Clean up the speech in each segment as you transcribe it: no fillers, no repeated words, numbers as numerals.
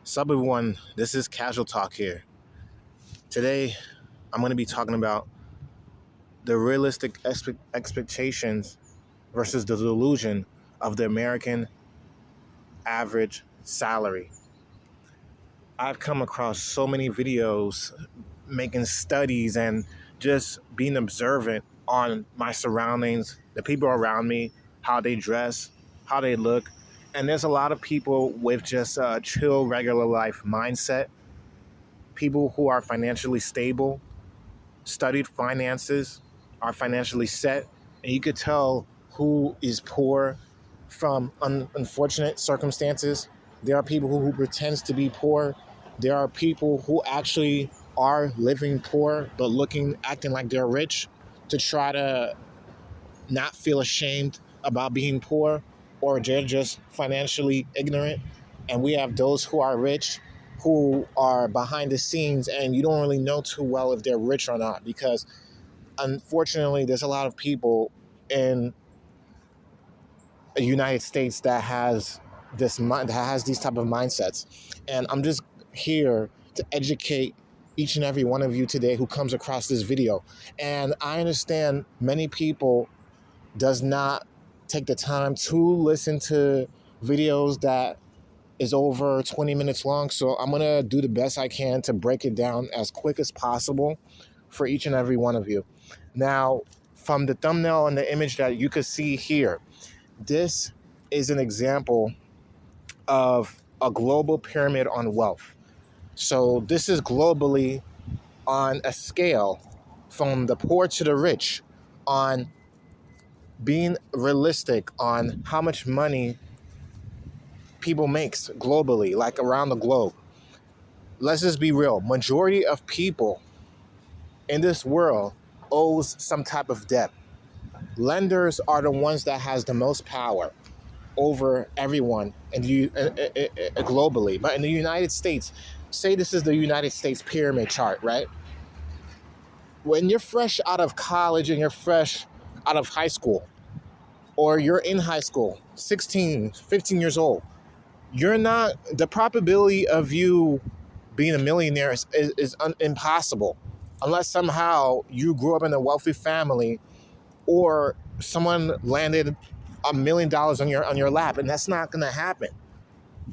Sup everyone, this is Casual Talk here. Today, I'm going to be talking about the realistic expectations versus the delusion of the American average salary. I've come across so many videos making studies and just being observant on my surroundings, the people around me, how they dress, how they look. And there's a lot of people with just a chill, regular life mindset, people who are financially stable, studied finances, are financially set, and you could tell who is poor from unfortunate circumstances. There are people who pretends to be poor. There are people who actually are living poor but acting like they're rich to try to not feel ashamed about being poor, or they're just financially ignorant. And we have those who are rich who are behind the scenes, and you don't really know too well if they're rich or not, because unfortunately there's a lot of people in the United States that has these type of mindsets. And I'm just here to educate each and every one of you today who comes across this video. And I understand many people does not take the time to listen to videos that is over 20 minutes long. So I'm going to do the best I can to break it down as quick as possible for each and every one of you. Now, from the thumbnail and the image that you could see here, this is an example of a global pyramid on wealth. So this is globally on a scale from the poor to the rich, on being realistic on how much money people makes globally, like around the globe. Let's just be real. Majority of people in this world owes some type of debt. Lenders are the ones that has the most power over everyone globally. But in the United States, say this is the United States pyramid chart, right? When you're fresh out of college and you're fresh out of high school, or you're in high school, 16, 15 years old, the probability of you being a millionaire is impossible unless somehow you grew up in a wealthy family or someone landed $1 million on your lap, and that's not going to happen.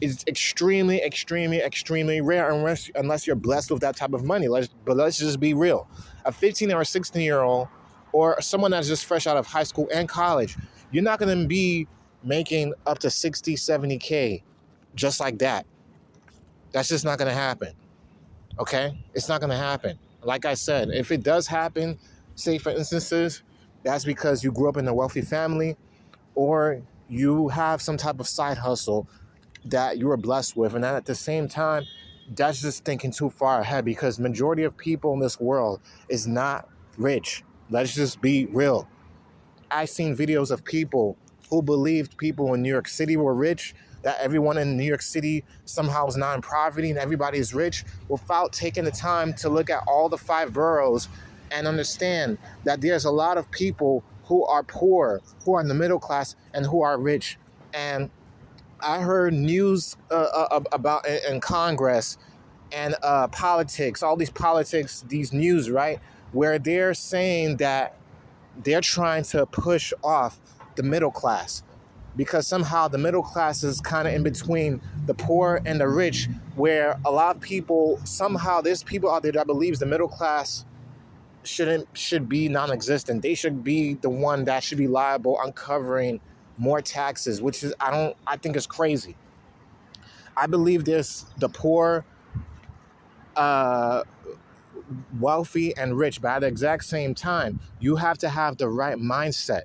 It's extremely, extremely, extremely rare unless you're blessed with that type of money. But let's just be real. A 15 or 16-year-old or someone that's just fresh out of high school and college, you're not going to be making up to 60, 70K just like that. That's just not going to happen. Okay? It's not going to happen. Like I said, if it does happen, say for instances, that's because you grew up in a wealthy family or you have some type of side hustle that you were blessed with. And then at the same time, that's just thinking too far ahead, because majority of people in this world is not rich. Let's just be real. I've seen videos of people who believed people in New York City were rich, that everyone in New York City somehow is not in poverty and everybody is rich, without taking the time to look at all the 5 boroughs and understand that there's a lot of people who are poor, who are in the middle class, and who are rich. And I heard news about in Congress and politics, all these news, right, where they're saying that they're trying to push off the middle class, because somehow the middle class is kind of in between the poor and the rich, where a lot of people, somehow there's people out there that believes the middle class should be non-existent. They should be the one that should be liable on covering more taxes, which is I think is crazy. I believe there's the poor, wealthy, and rich, but at the exact same time, you have to have the right mindset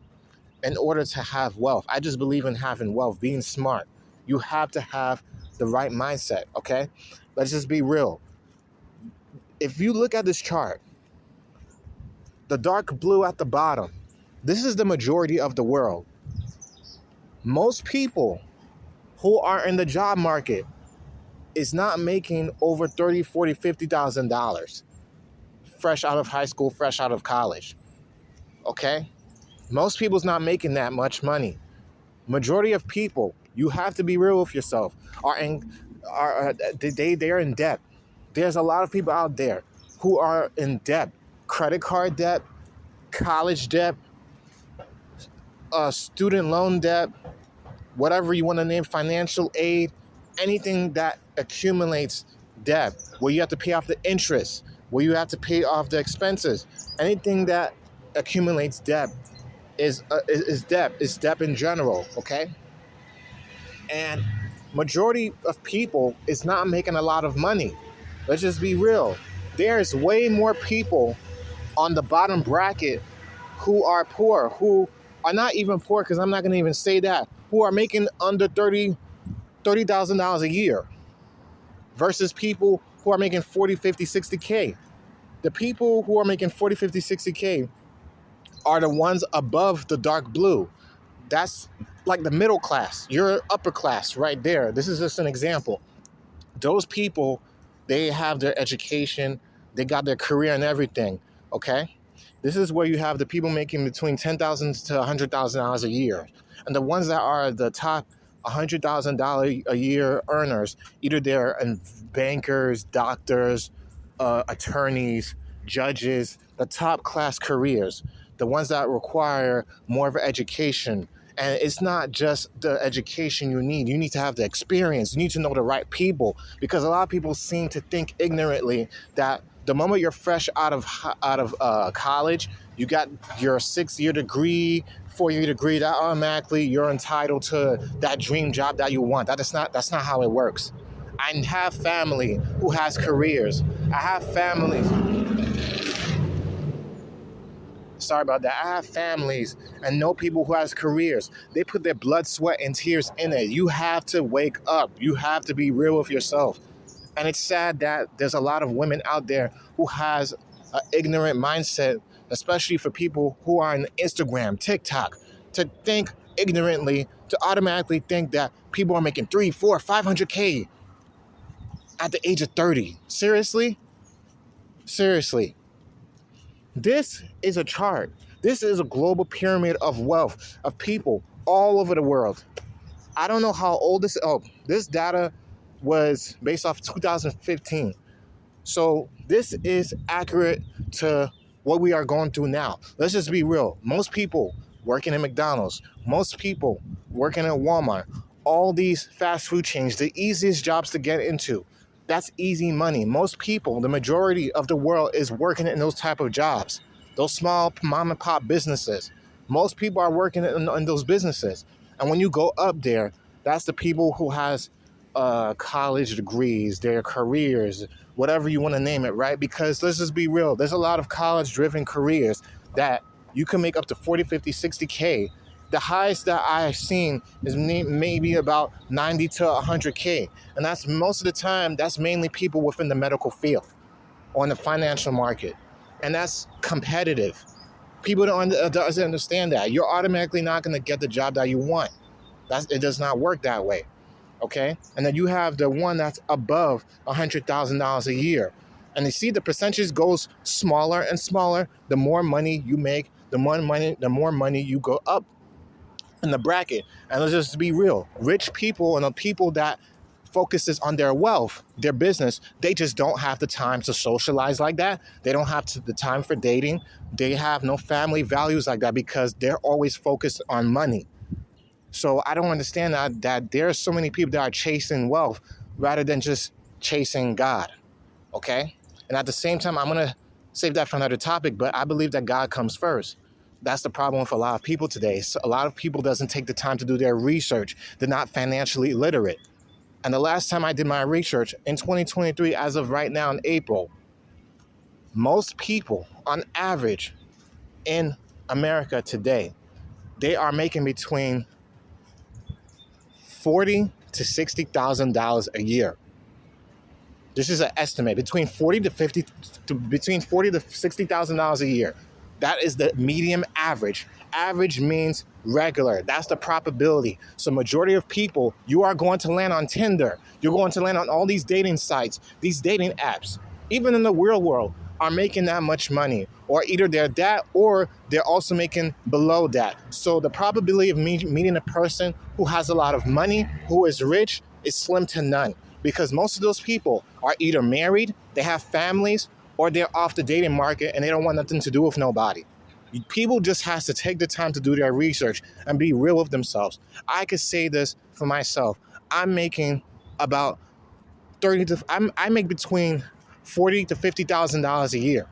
in order to have wealth. I just believe in having wealth, being smart. You have to have the right mindset, okay? Let's just be real. If you look at this chart, the dark blue at the bottom, this is the majority of the world. Most people who are in the job market is not making over $30,000, $40,000, $50,000 fresh out of high school, fresh out of college, okay? Most people's not making that much money. Majority of people, you have to be real with yourself, are in they're in debt. There's a lot of people out there who are in debt, credit card debt, college debt, student loan debt, whatever you want to name, financial aid, anything that accumulates debt, where you have to pay off the interest, where you have to pay off the expenses, anything that accumulates debt is debt. Is debt in general, okay? And majority of people is not making a lot of money. Let's just be real. There's way more people on the bottom bracket who are poor, who are not even poor, because I'm not going to even say that, who are making under $30,000 a year versus people who are making 40, 50, 60K. The people who are making 40, 50, 60K are the ones above the dark blue. That's like the middle class. You're upper class right there. This is just an example. Those people, they have their education, they got their career and everything, okay? This is where you have the people making between $10,000 to $100,000 a year. And the ones that are the top $100,000 a year earners, either they're bankers, doctors, attorneys, judges, the top class careers, the ones that require more of an education. And it's not just the education you need to have the experience. You need to know the right people, because a lot of people seem to think ignorantly that the moment you're fresh out of college, you got your 6-year degree, 4-year degree, that automatically you're entitled to that dream job that you want. That's not how it works. I have family who has careers. I have families. Sorry about that. I have families and know people who has careers. They put their blood, sweat, and tears in it. You have to wake up. You have to be real with yourself. And it's sad that there's a lot of women out there who has an ignorant mindset, especially for people who are on Instagram, TikTok, to think ignorantly, to automatically think that people are making 3, 4, 500K at the age of 30. Seriously? Seriously. This is a chart. This is a global pyramid of wealth of people all over the world. I don't know how old this is. Oh, this data was based off 2015. So this is accurate to what we are going through now. Let's just be real. Most people working at McDonald's, most people working at Walmart, all these fast food chains, the easiest jobs to get into. That's easy money. Most people, the majority of the world is working in those type of jobs, those small mom and pop businesses. Most people are working in those businesses. And when you go up there, that's the people who has college degrees, their careers, whatever you want to name it, right? Because let's just be real. There's a lot of college-driven careers that you can make up to 40, 50, 60K. The highest that I've seen is maybe about 90 to 100K. And that's most of the time, that's mainly people within the medical field or in the financial market. And that's competitive. People doesn't understand that. You're automatically not going to get the job that you want. It does not work that way. Okay? And then you have the one that's above $100,000 a year. And you see the percentage goes smaller and smaller. The more money you make, the more money you go up in the bracket. And let's just be real. Rich people and the people that focuses on their wealth, their business, they just don't have the time to socialize like that. They don't have the time for dating. They have no family values like that because they're always focused on money. So I don't understand that there are so many people that are chasing wealth rather than just chasing God. Okay? And at the same time, I'm going to save that for another topic, but I believe that God comes first. That's the problem with a lot of people today. So a lot of people doesn't take the time to do their research. They're not financially literate. And the last time I did my research, in 2023, as of right now in April, most people on average in America today, they are making between $40,000 to $60,000 a year. This is an estimate between $40,000 to $60,000 a year. That is the medium average. Average means regular. That's the probability. So majority of people, you are going to land on Tinder. You're going to land on all these dating sites, these dating apps, even in the real world, are making that much money. Or either they're that or they're also making below that. So the probability of meeting a person who has a lot of money, who is rich, is slim to none. because most of those people are either married, they have families, or they're off the dating market and they don't want nothing to do with nobody. People just has to take the time to do their research and be real with themselves. I could say this for myself. I'm making about 30 to I make between $40,000 to $50,000 a year.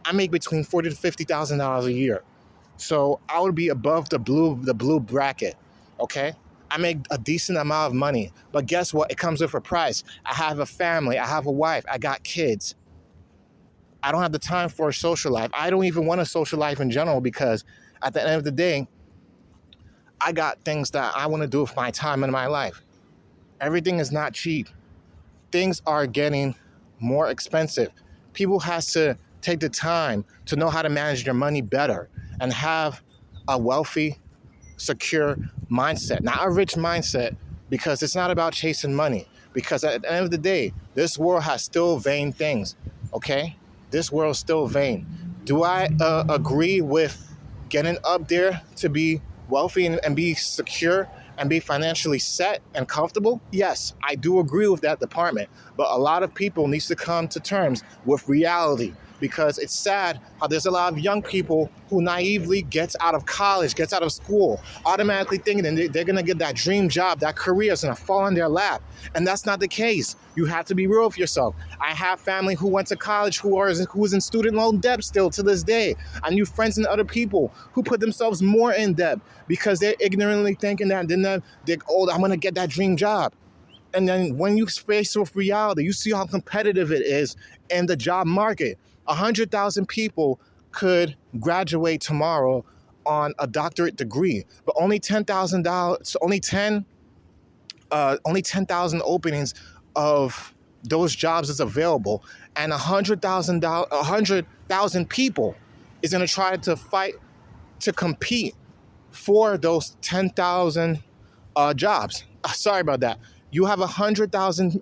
I make between $40,000 to $50,000 a year. So I would be above the blue bracket. Okay? I make a decent amount of money. But guess what? It comes with a price. I have a family, I have a wife, I got kids. I don't have the time for a social life. I don't even want a social life in general, because at the end of the day, I got things that I want to do with my time and my life. Everything is not cheap. Things are getting more expensive. People has to take the time to know how to manage their money better and have a wealthy, secure mindset, not a rich mindset, because it's not about chasing money. Because at the end of the day, this world has still vain things, okay? This world's still vain. Do I agree with getting up there to be wealthy and be secure and be financially set and comfortable? Yes, I do agree with that department. But a lot of people needs to come to terms with reality, because it's sad how there's a lot of young people who naively gets out of college, gets out of school, automatically thinking that they're going to get that dream job, that career is going to fall in their lap. And that's not the case. You have to be real with yourself. I have family who went to college who's in student loan debt still to this day. I knew friends and other people who put themselves more in debt because they're ignorantly thinking that they're old, I'm going to get that dream job. And then when you face with reality, you see how competitive it is in the job market. 100,000 people could graduate tomorrow on a doctorate degree, but only only 10,000 openings of those jobs is available, and 100,000 people is going to try to fight to compete for those 10,000 jobs. Sorry about that. You have 100,000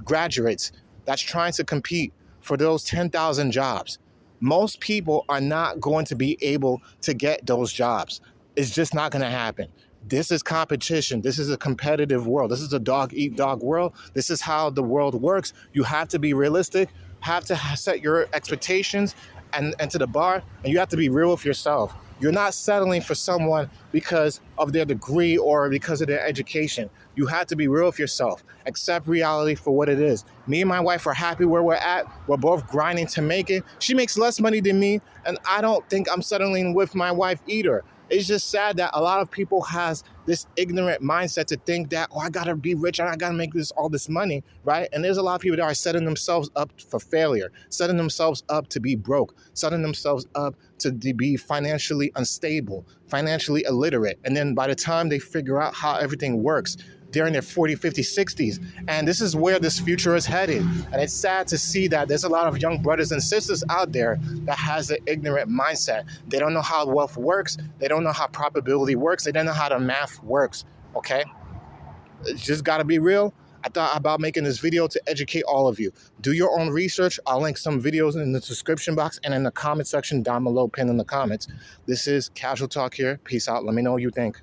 graduates that's trying to compete for those 10,000 jobs. Most people are not going to be able to get those jobs. It's just not going to happen. This is competition. This is a competitive world. This is a dog-eat-dog world. This is how the world works. You have to be realistic, have to set your expectations and to the bar, and you have to be real with yourself. You're not settling for someone because of their degree or because of their education. You have to be real with yourself. Accept reality for what it is. Me and my wife are happy where we're at. We're both grinding to make it. She makes less money than me, and I don't think I'm settling with my wife either. It's just sad that a lot of people has this ignorant mindset to think that, I gotta be rich and I gotta make all this money, right? And there's a lot of people that are setting themselves up for failure, setting themselves up to be broke, setting themselves up to be financially unstable, financially illiterate. And then by the time they figure out how everything works, they're in their 40, 50, 60s. And this is where this future is headed. And it's sad to see that there's a lot of young brothers and sisters out there that has an ignorant mindset. They don't know how wealth works. They don't know how probability works. They don't know how the math works, okay? It's just got to be real. I thought about making this video to educate all of you. Do your own research. I'll link some videos in the description box and in the comment section down below, pinned in the comments. This is Casual Talk here. Peace out. Let me know what you think.